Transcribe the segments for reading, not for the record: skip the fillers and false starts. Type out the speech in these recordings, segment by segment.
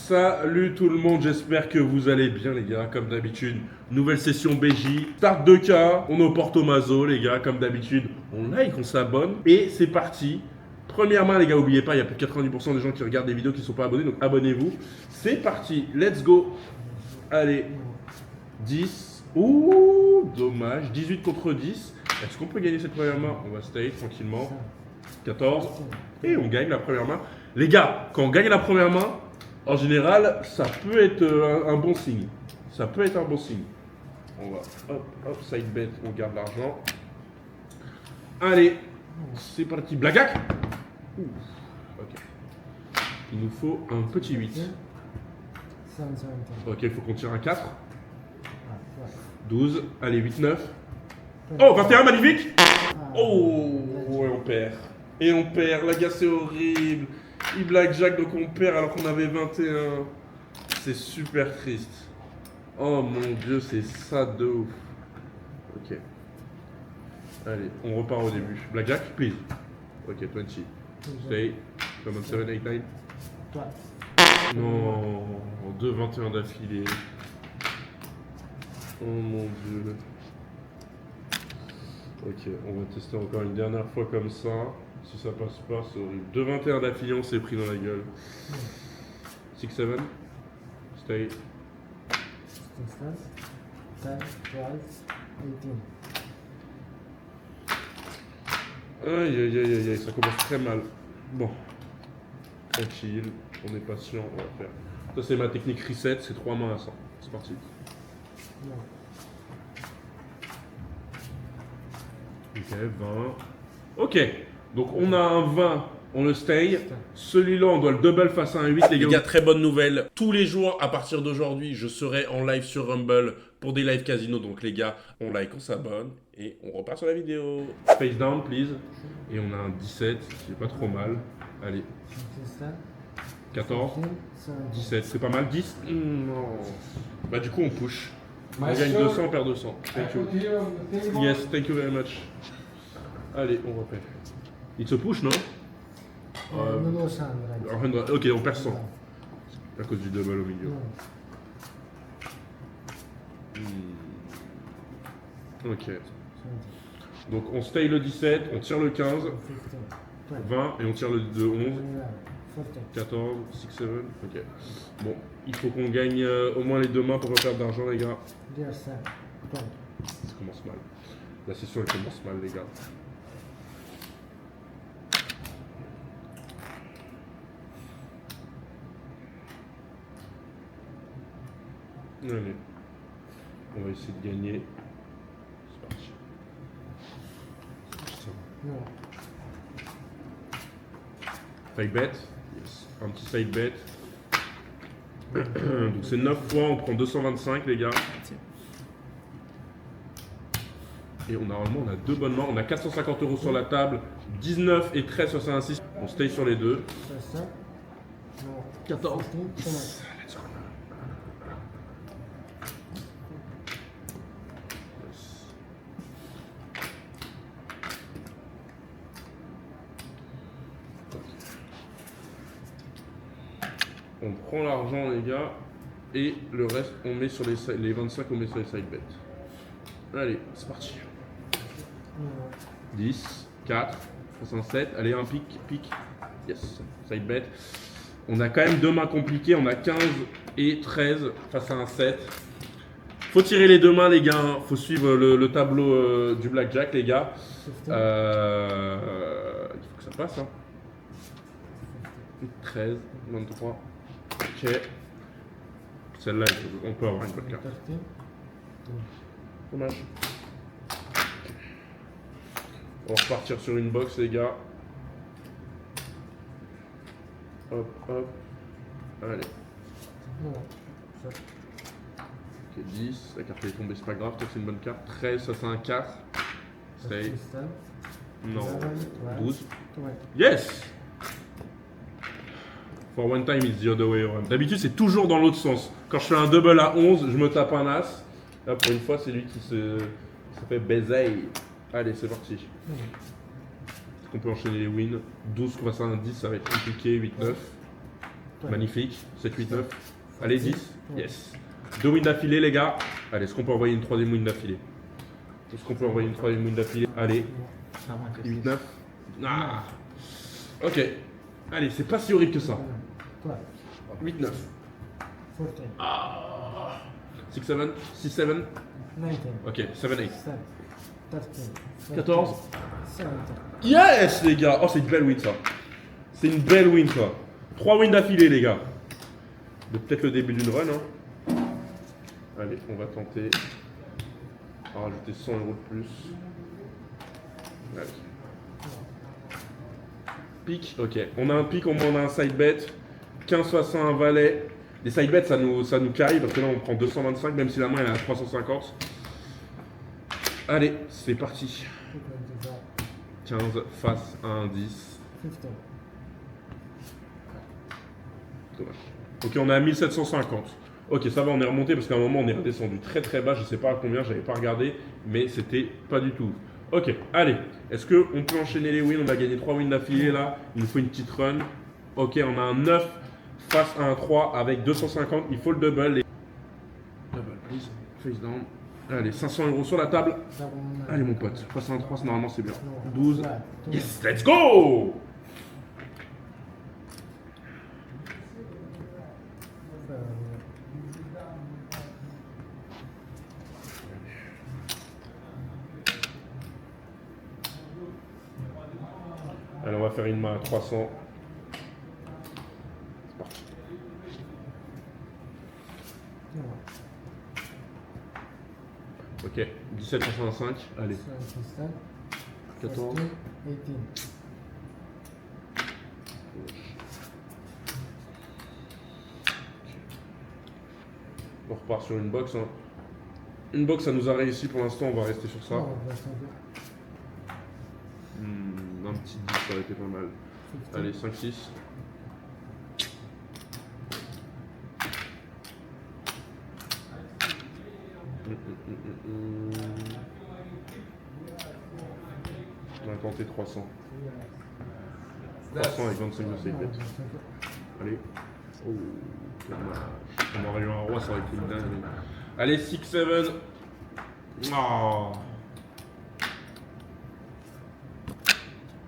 Salut tout le monde, j'espère que vous allez bien les gars, comme d'habitude. Nouvelle session BJ, start 2K, on est au Porto Mazo les gars, comme d'habitude. On like, on s'abonne et c'est parti. Premièrement les gars, n'oubliez pas, il y a plus de 90% des gens qui regardent des vidéos qui ne sont pas abonnés, donc abonnez-vous. C'est parti, let's go. Allez, 10, ouh, dommage, 18 contre 10. Est-ce qu'on peut gagner cette première main? On va stay tranquillement. 14, et on gagne la première main. Les gars, quand on gagne la première main, en général, ça peut être un bon signe. Ça peut être un bon signe. On va, hop, side bet, on garde l'argent. Allez, c'est parti. Blagak. Ok. Il nous faut un petit 8. Ok, il faut qu'on tire un 4. 12, allez, 8, 9. Oh, 21, magnifique. Oh, ouais, on perd. Et on perd, la gars, c'est horrible. Il blackjack, donc on perd alors qu'on avait 21. C'est super triste. Oh mon dieu, c'est ça de ouf. Ok. Allez, on repart au début. Blackjack, please. Ok, 20. Stay. Come on, 7, 8, 9. Non, 2 21 d'affilée. Oh mon dieu. Ok, on va tester encore une dernière fois comme ça. Si ça passe pas, c'est horrible. 2 21 d'affilée, on s'est pris dans la gueule. 6, 7. Stay. 10, 12, 18. Aïe aïe aïe aïe, ça commence très mal. Bon. Tranquille, on est patient, on va faire. Ça c'est ma technique reset, c'est 3 mains à 100. C'est parti. Ok, 20. Ok, donc on a un 20, on le stay. Celui-là, on doit le double face à un 8. Les gars, très bonne nouvelle. Tous les jours, à partir d'aujourd'hui, je serai en live sur Rumble pour des live casino. Donc les gars, on like, on s'abonne et on repart sur la vidéo. Face down, please. Et on a un 17, qui est pas trop mal. Allez. 14, 17, c'est pas mal. 10, non. Bah du coup, on push. On gagne 200, on perd 200. Thank you. Yes, thank you very much. Allez, on repère. Il se push, non? Non, 100. Ok, on perd 100. À cause du double au milieu. Ok. Donc on stay le 17, on tire le 15, 20 et on tire le 11. 14, 6, 7. Ok. Bon, il faut qu'on gagne au moins les 2 mains pour pas perdre d'argent, les gars. Ça commence mal. La session elle commence mal, les gars. Allez. On va essayer de gagner. C'est parti. Side bet. Yes. Un petit side bet. Donc c'est 9 fois, on prend 225 les gars. Et normalement on a 2 bonnes mains, on a 450 € sur la table, 19 et 13 sur 56. On stay sur les deux. 14. On prend l'argent les gars et le reste on met sur les 25 on met sur les side bets. Allez, c'est parti. 10, 4, 67, allez un pic. Yes, side bet. On a quand même 2 mains compliquées, on a 15 et 13 face à un 7. Faut tirer les 2 mains les gars, faut suivre le tableau du blackjack les gars. Il faut que ça passe hein. 13, 23. Ok. Celle-là, on peut avoir une bonne carte. Dommage. Okay. On va repartir sur une box, les gars. Hop. Allez. Ok, 10. La carte est tombée, c'est pas grave. Toi, c'est une bonne carte. 13, ça, c'est un 4. Stay. Non. 12. Yes! For one time, it's the other way around. D'habitude, c'est toujours dans l'autre sens. Quand je fais un double à 11, je me tape un as. Là, pour une fois, c'est lui qui se fait baiser. Allez, c'est parti. On peut enchaîner les wins. 12 face à un 10, ça va être compliqué. 8, 9. Ouais. Magnifique. 7, 8, 9. Allez, 10. Yes. 2 wins d'affilée, les gars. Allez, est-ce qu'on peut envoyer une troisième win d'affilée? Est-ce qu'on peut envoyer une troisième win d'affilée? Allez. 8, 9. Ah. Ok. Allez, c'est pas si horrible que ça. 8, 9. 14, Ah. 6, 7. 6, 7. 19, Ok, 7, 8. 7, 13, 14. 17. Yes, les gars. Oh, c'est une belle win, ça. C'est une belle win, ça. 3 wins d'affilée, les gars. De peut-être le début d'une run. Hein. Allez, on va tenter. On va rajouter 100 € de plus. Allez. Pic, ok. On a un pic, on a un side bet. 15 face à un valet. Les side bets, ça nous carry parce que là on prend 225, même si la main elle est à 350. Allez, c'est parti. 15 face à un 10. 15. Dommage. Ok, on est à 1750. Ok, ça va, on est remonté parce qu'à un moment on est redescendu très très bas. Je sais pas à combien, j'avais pas regardé, mais c'était pas du tout. Ok, allez. Est-ce qu'on peut enchaîner les wins? On a gagné 3 wins d'affilée là. Il nous faut une petite run. Ok, on a un 9 face à un 3 avec 250. Il faut le double. Double, please. Face down. Allez, 500 € sur la table. Allez, mon pote. Face à un 3, normalement c'est bien. 12. Yes, let's go! Allez, on va faire une main à 300. C'est parti. Ok, 17,85. Allez, 14. 18. On repart sur une box. Hein. Une box, ça nous a réussi pour l'instant. On va rester sur ça. Un petit 10, ça aurait été pas mal. Allez, 5, 6. On va tenter 300. 300 avec 25 de save bet. Allez. Oh, dommage. On aurait eu un roi, ça aurait été une dingue. Allez, 6, 7. Oh.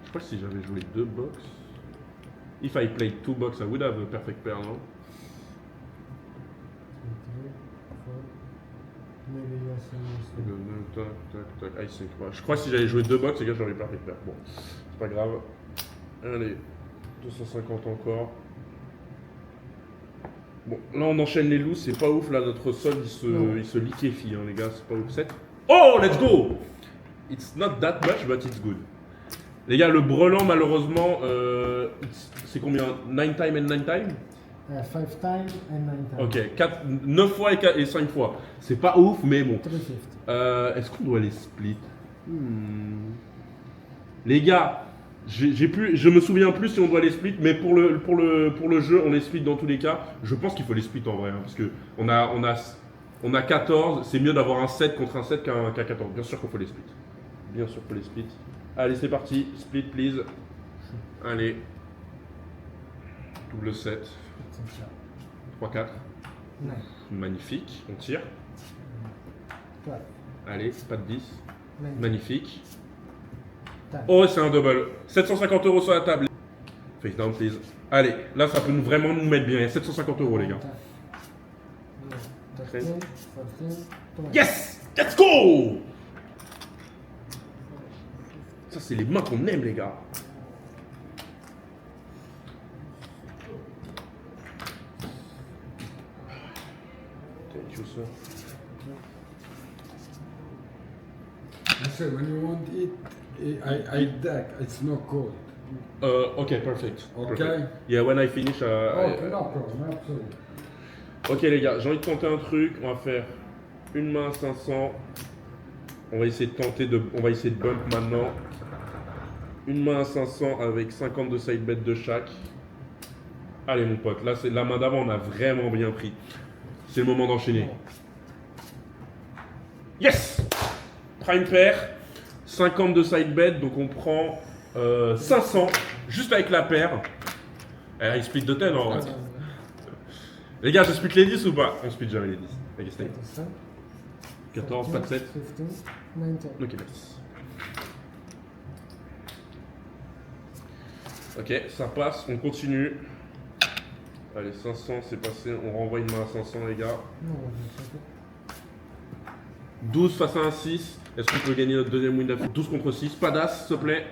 Je crois que si j'avais joué 2 box. If I played 2 box, I would have a perfect pair, non? I think. Ouais. Je crois que si j'avais joué 2 box, les gars, j'aurais perfect pair. Bon, c'est pas grave. Allez, 250 encore. Bon, là on enchaîne les loups, c'est pas ouf, là notre sol il se liquéfie, hein, les gars, c'est pas ouf. 7. Oh, let's go! It's not that much, but it's good. Les gars, le brelan, malheureusement, c'est combien? 9 time and 9 time? 5 times and 9 times. Ok, 9 fois et 5 fois. C'est pas ouf, mais bon. 350. Est-ce qu'on doit les split? Les gars, je me souviens plus si on doit les split, mais pour le jeu, on les split dans tous les cas. Je pense qu'il faut les split en vrai, hein, parce que on a 14, c'est mieux d'avoir un 7 contre un 7 qu'un 14. Bien sûr qu'il faut les split. Bien sûr qu'il faut les split. Allez, c'est parti. Split, please. Allez. Double 7. 3, 4. Magnifique. On tire. Allez, pas de 10. Magnifique. Oh, c'est un double. 750 € sur la table. Face down, please. Allez, là, ça peut vraiment nous mettre bien. Il y a 750 €, les gars. Yes! Let's go! Ça, c'est les mains qu'on aime, les gars. Thank you, sir. I say when you want it, I deck. It's not cold. Okay, perfect. Okay. Perfect. Yeah, when I finish. Okay, no problem, absolutely. Ok, les gars, j'ai envie de tenter un truc. On va faire une main à 500. On va essayer de bump maintenant. Une main à 500 avec 50 de side bet de chaque. Allez, mon pote, là, c'est la main d'avant, on a vraiment bien pris. C'est le moment d'enchaîner. Yes! Prime pair, 50 de side bet, donc on prend 500 juste avec la paire. Il split de 10 en vrai. Les gars, je split les 10 ou pas? On split jamais les 10. Ok, stay. 27, 14, pas de 7. 15, 19. Ok, nice. Ok, ça passe, on continue. Allez, 500, c'est passé. On renvoie une main à 500, les gars. Non, je sais pas. 12 face à un 6. Est-ce qu'on peut gagner notre deuxième win d'affilée? 12 contre 6. Pas d'as, s'il te plaît.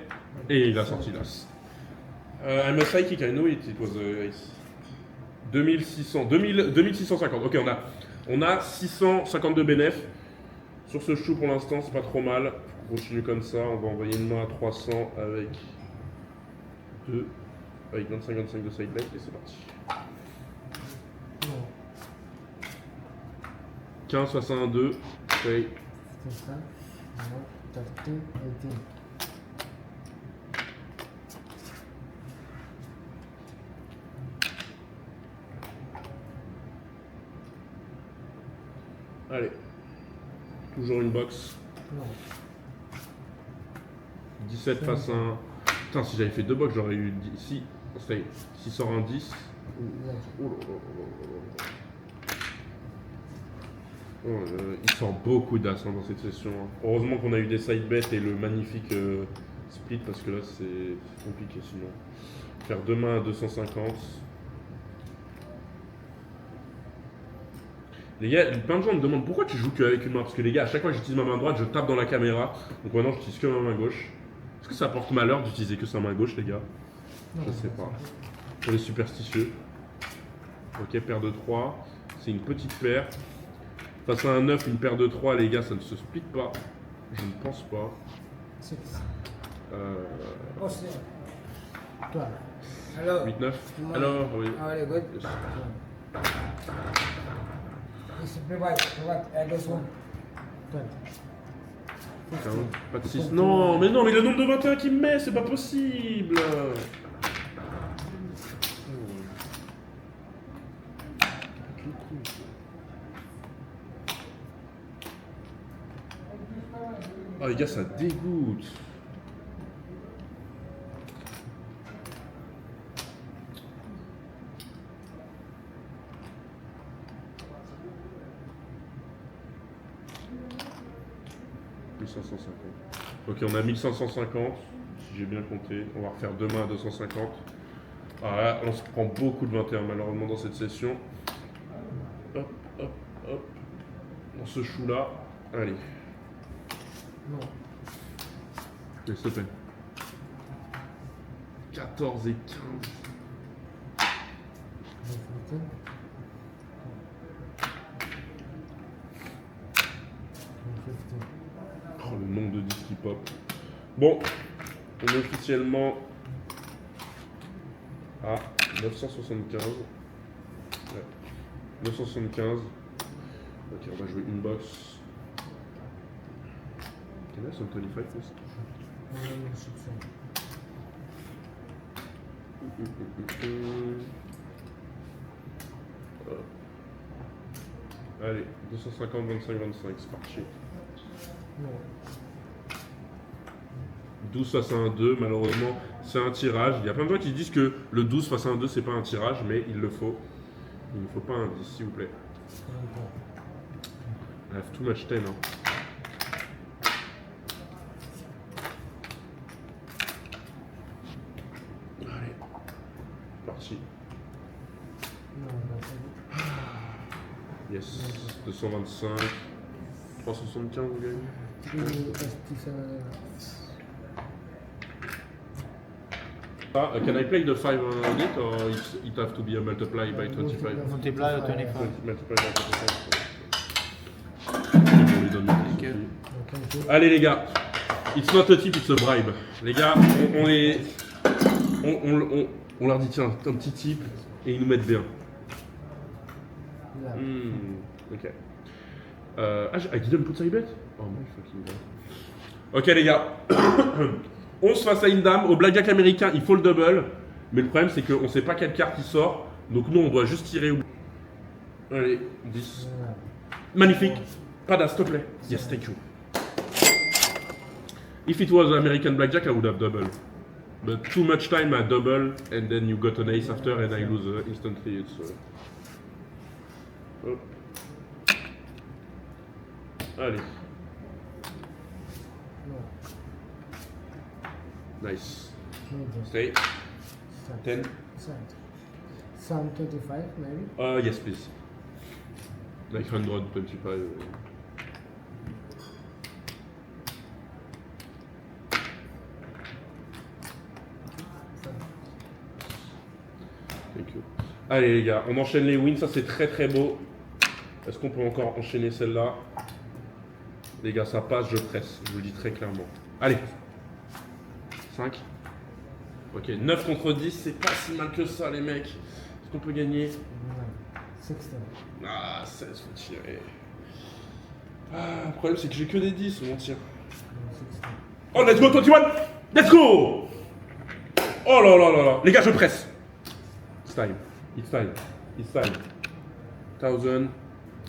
Et il a sorti l'as. I'm a psychic, I know it was ace. 2650. Ok, on a 652 bénéf. Sur ce chou pour l'instant, c'est pas trop mal. On continue comme ça. On va envoyer une main à 300 avec 2. Avec 25-25 de side bet et c'est parti. Non. 15 face à un 2. Okay. 55, 30, 18. Allez. Toujours une box. Non. 17 face à un. Putain, si j'avais fait deux box, j'aurais eu 10. Si, stay. S'il sort un 10. Oh là là là là. Oh, il sort beaucoup d'as dans cette session. Heureusement qu'on a eu des side bets et le magnifique split parce que là c'est compliqué sinon. Faire deux mains à 250. Les gars, plein de gens me demandent pourquoi tu joues qu'avec une main. Parce que les gars, à chaque fois que j'utilise ma main droite, je tape dans la caméra. Donc maintenant, j'utilise que ma main gauche. Est-ce que ça porte malheur d'utiliser que sa main gauche, les gars? Je sais pas. Pour les superstitieux. Ok, paire de 3. C'est une petite paire. Face à un 9, une paire de 3, les gars, ça ne se split pas. Je ne pense pas. 6. Oh, c'est. Toi. Hello. 8-9. Alors, oui. How are you? Good. Yes. It's provide. I just want. 20. 15, pas de 6. Non, mais le nombre de 21 qu'il me met, c'est pas possible. Ah les gars, ça dégoûte. Ok, on a 1550, si j'ai bien compté. On va refaire deux mains à 250. Ah là, on se prend beaucoup de 21 malheureusement dans cette session. Hop, hop, hop. Dans ce chou-là. Allez. Non. S'il te plaît. 14 et 15. 21. Oh, le nombre de disques qui pop. Bon, on est officiellement à 975. Ouais. 975. Ok, on va jouer une box. Combien c'est 25 plus? Allez, 250, 25, 25, c'est parti. Non. 12 face à un 2, malheureusement, c'est un tirage. Il y a plein de gens qui disent que le 12 face à un 2, c'est pas un tirage, mais il le faut. Il ne faut pas un 10, s'il vous plaît. I have too much 10. Hein. Allez, parti. Yes, 225. 375, vous gagnez. Can I play the 5 on it or it have to be a multiply by 25? Multiply or 25. Multiply by 25. Allez les gars, it's not a tip, it's a bribe. Les gars, on leur dit tiens, un petit tip et ils nous mettent bien. Ok. I didn't put side bet? Oh my fucking god. Ok les gars. 11 face à une dame, au blackjack américain, il faut le double. Mais le problème c'est qu'on ne sait pas quelle carte il sort. Donc nous on doit juste tirer. Allez, 10. Magnifique. Pas d'as, s'il te plaît. Yes, thank you. If it was American blackjack, I would have double. But too much time I double and then you got an ace after and I lose instantly. It's Hop. Allez. No. Nice. No just. Stay. Start. 10. Start. Some 25 maybe. Yes, please. Like 125. Thank you. Allez les gars, on enchaîne les wins, ça c'est très très beau. Est-ce qu'on peut encore enchaîner celle-là? Les gars, ça passe, je presse, je vous le dis très clairement. Allez. 5. Ok, 9 contre 10, c'est pas si mal que ça les mecs. Est-ce qu'on peut gagner? 16. Ah, 16, faut tirer. Ah, le problème c'est que j'ai que des 10, on tire. 16. Oh, let's go 21! Let's go! Oh là là là là. Les gars, je presse. It's time. It's time. It's time. 1000.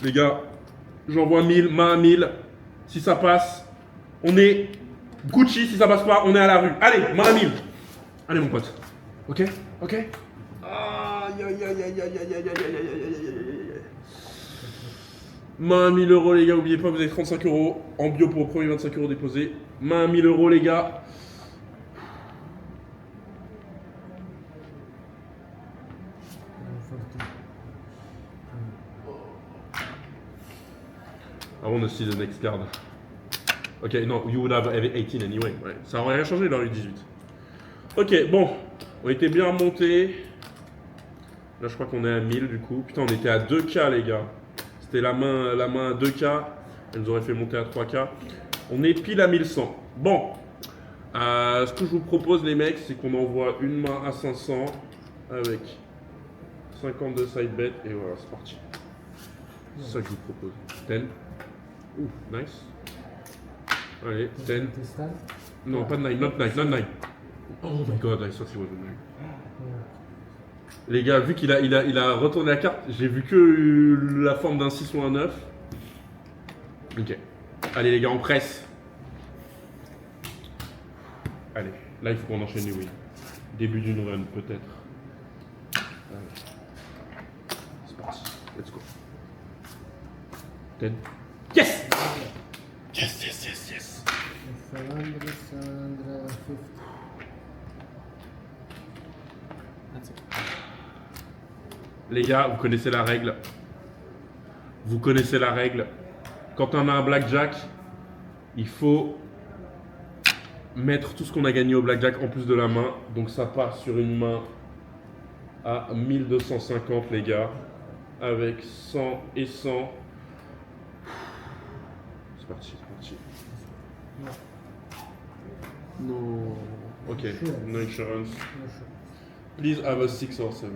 Les gars, j'envoie 1000, main à 1000. Si ça passe, on est Gucci. Si ça passe pas, on est à la rue. Allez, main à 1000. Allez, mon pote. Ok? Ok? Aïe, aïe, aïe, aïe, aïe, aïe, aïe, aïe, aïe, aïe, aïe, aïe. Main à 1000 euros, les gars. N'oubliez pas, vous avez 35 euros en bio pour le premier 25 euros déposés. Main à 1000 euros, les gars. I want to see the next card. Ok, non, you would have 18 anyway. Ouais. Ça aurait rien changé dans les 18. Ok, bon. On était bien remonté. Là, je crois qu'on est à 1000 du coup. Putain, on était à 2K, les gars. C'était la main à 2K. Elle nous aurait fait monter à 3K. On est pile à 1100. Bon. Ce que je vous propose, les mecs, c'est qu'on envoie une main à 500 avec 52 side bet. Et voilà, c'est parti. C'est ça que je vous propose. 10. Ouh, nice. Allez, 10. Non, pas de 9, not 9, not 9. Oh my god, I thought he was a 9. Les gars, vu qu'il a retourné la carte, j'ai vu que la forme d'un 6 ou un 9. Ok. Allez les gars, on presse. Allez, là il faut qu'on enchaîne les wins. Début d'une run peut-être. Allez. C'est parti, let's go. 10. Yes! Yes, yes, yes, yes. 750. That's it. Les gars, vous connaissez la règle. Vous connaissez la règle. Quand on a un blackjack, il faut mettre tout ce qu'on a gagné au blackjack en plus de la main. Donc ça part sur une main à 1250 les gars. Avec 100 et 100. C'est parti, c'est parti. Non. Ok, no insurance. Please have a 6 or 7.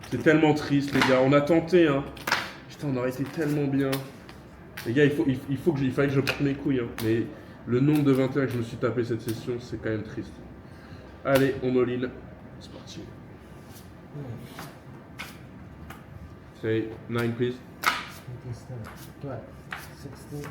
C'est tellement triste les gars, on a tenté hein. Putain, on aurait été tellement bien. Les gars, il fallait que je prenne mes couilles hein. Mais le nombre de 21 que je me suis tapé cette session, c'est quand même triste. Allez, on all-in. C'est parti. Say 9 please. 12, 16, 12.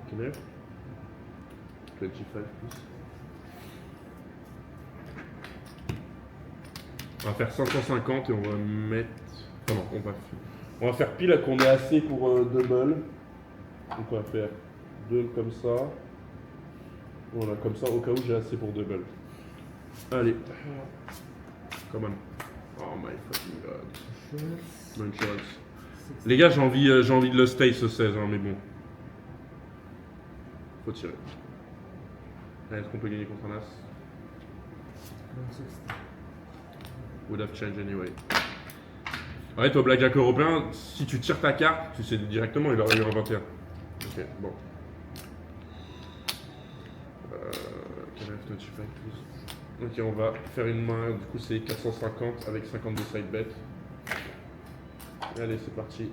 Can I have 25 please. On va faire 550 et on va mettre... Enfin non, on va faire pile qu'on ait assez pour double. Donc on va faire 2 comme ça. Voilà, comme ça, au cas où j'ai assez pour double. Allez. Come on. Oh my fucking god. No insurance. Les gars, j'ai envie de le stay ce 16, hein, mais bon. Faut tirer. Allez, est-ce qu'on peut gagner contre un as? 160. Would have changed anyway. Ouais, toi, blackjack européen, si tu tires ta carte, tu sais directement, il aurait eu un 21. Ok, bon. Can I have 25 please? Ok, on va faire une main, du coup c'est 450 avec 52 side bet. Allez, c'est parti.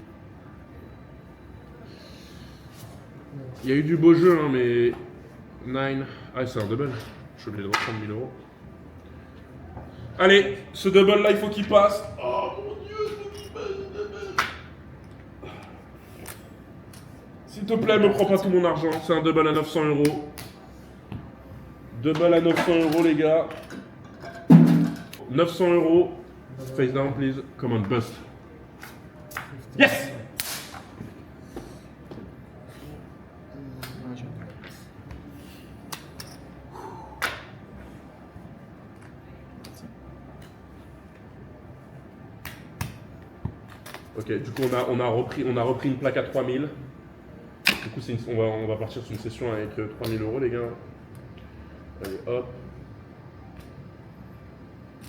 Il y a eu du beau jeu, hein, mais 9. Ah, c'est un double. Je suis obligé de reprendre 1000 euros. Allez, ce double là, il faut qu'il passe. Oh mon dieu, il faut qu'il passe. S'il te plaît, me prends pas tout mon argent. C'est un double à 900 euros. Double à 900 euros, les gars. 900 euros. Face down, please. Come on, bust. 15. Yes! Ok, du coup on a repris une plaque à 3000. Du coup on va partir sur une session avec 3000 euros les gars. Allez hop.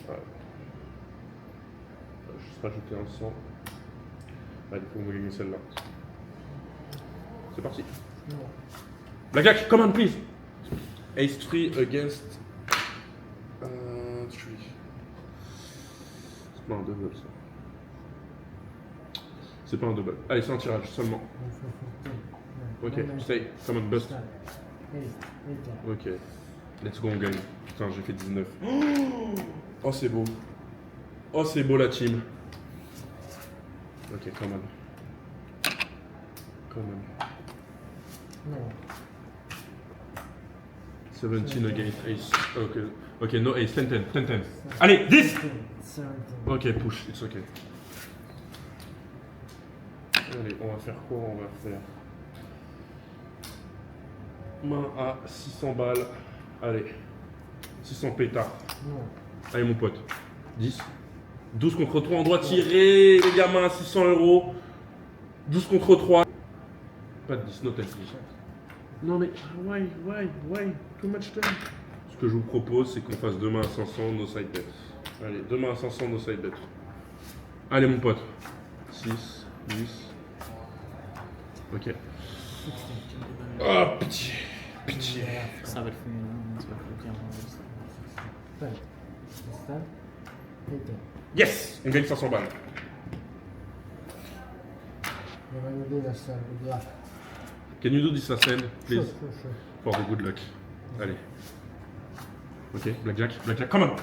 Voilà. Je vais juste rajouter un 100. Allez, il faut me gagner celle-là. C'est parti. Non. Blackjack, come on please. Ace 3 against 3. C'est pas un double ça. C'est pas un double. Allez, c'est un tirage seulement. Ok, stay. Come on, bust. 8. Ok. Let's go, on gagne. Putain, j'ai fait 19. Oh, c'est beau. Oh, c'est beau la team. Ok, come on. Come on. Non. 17 against ace. Ok. Ok, no ace. 10, 10, 10, 10. Allez, 10! 17. Ok, push, it's ok. Allez, on va faire quoi? On va faire main à 600 balles. Allez, 600 pétards. Non. Allez, mon pote. 10. 12 contre 3, on doit tirer les gamins à 600 euros. 12 contre 3. Pas de 10, no 10. Non mais, why, too much time. Ce que je vous propose, c'est qu'on fasse demain à 500, no side bet. Allez, demain à 500, no side bet. Allez, mon pote. 6, 10. Ok. Oh, pitié. Pitié. Ça va le faire, ça va le faire. 10. 17. 18. Yes! On gagne 500 balles. You're going to do this, sir. Good luck. Can you do this ascend, please? Sure. For the good luck. Allez. Ok, blackjack, come on!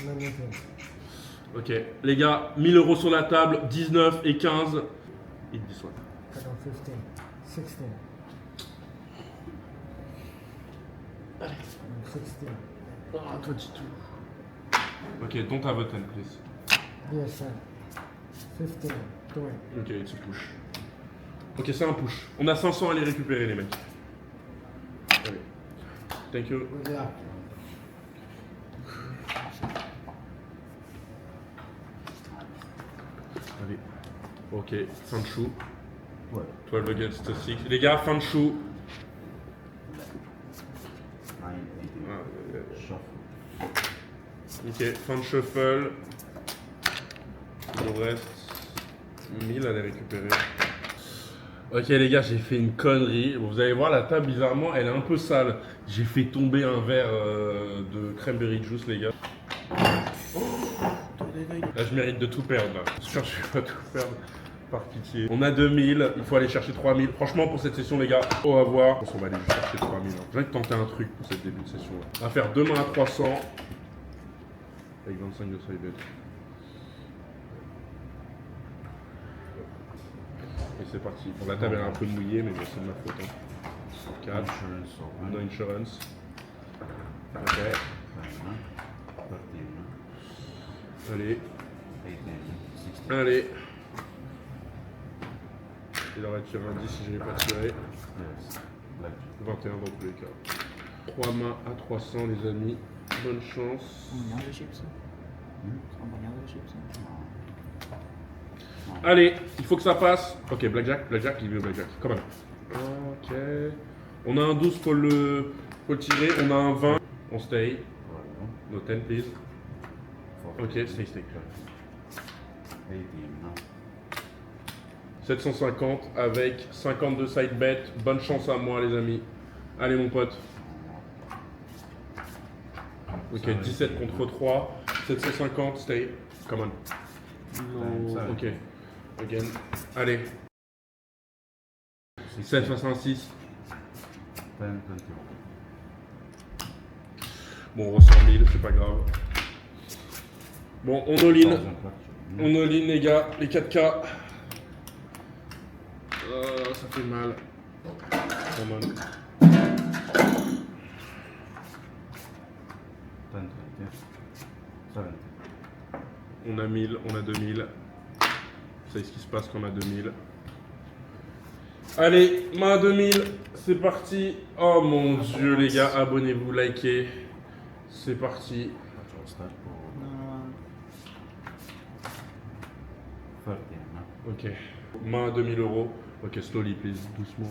No nothing. Ok, les gars, 1000 euros sur la table, 19 et 15. Hit this one. Cut on 15. 16. 16. Ah, 22. Ok, don't have a 10, please. Yes, sir. 15. 20. Ok, it's a push. Ok, c'est un push. On a 500 à les récupérer, les mecs. Allez. Thank you. Good luck. Allez. Ok, fin de chou. 12 against 6. Les gars, fin de chou. Ok, fin de shuffle. Il nous reste 1000 à les récupérer. Ok les gars, j'ai fait une connerie. Bon, vous allez voir, la table, bizarrement, elle est un peu sale. J'ai fait tomber un verre de cranberry juice, les gars. Là, je mérite de tout perdre. Là. Je suis sûr que je vais pas tout perdre. Par pitié. On a 2000, il faut aller chercher 3000. Franchement, pour cette session, les gars, au revoir. Je pense qu'on va aller juste chercher 3000. Hein. J'ai envie de tenter un truc pour cette début de session. Là. On va faire demain à 300. Avec 25 de side bet. Et c'est parti. Bon, la table est un peu mouillée, mais bon, c'est de ma faute. Hein. 4. No insurance. Ok. Allez. Allez. Il aurait tiré un 10 si je n'avais pas tiré. 21 dans tous les cas. 3 mains à 300 les amis. Bonne chance. Un milliard de chips. Un milliard de chips. Allez, il faut que ça passe. Ok, blackjack, il veut blackjack. Come on. Ok. On a un 12, faut le tirer. On a un 20. On stay. No 10, please. Ok, stay. 750 avec 52 side bet. Bonne chance à moi, les amis. Allez, mon pote. Ok, 17 contre 3. 750, stay. Come on. No. Ok. Again. Allez. 766. Bon, on ressort 1000, c'est pas grave. Bon, on all-in. On all-in, les gars, les 4K. Ça fait mal. Come on. 20, On a 1000, on a 2000. Vous savez ce qui se passe quand on a 2000. Allez, main à 2000, c'est parti. Oh mon dieu, les gars, abonnez-vous, likez. C'est parti. Ok. Main à 2000 €. Ok, slowly, please, doucement.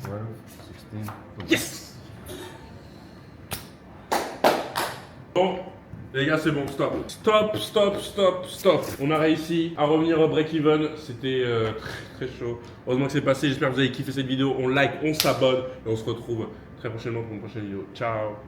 12, 16, 20. Yes! Bon, les gars, c'est bon, stop. Stop, stop, stop, stop. On a réussi à revenir au break-even. C'était très, très chaud. Heureusement que c'est passé. J'espère que vous avez kiffé cette vidéo. On like, on s'abonne. Et on se retrouve très prochainement pour une prochaine vidéo. Ciao!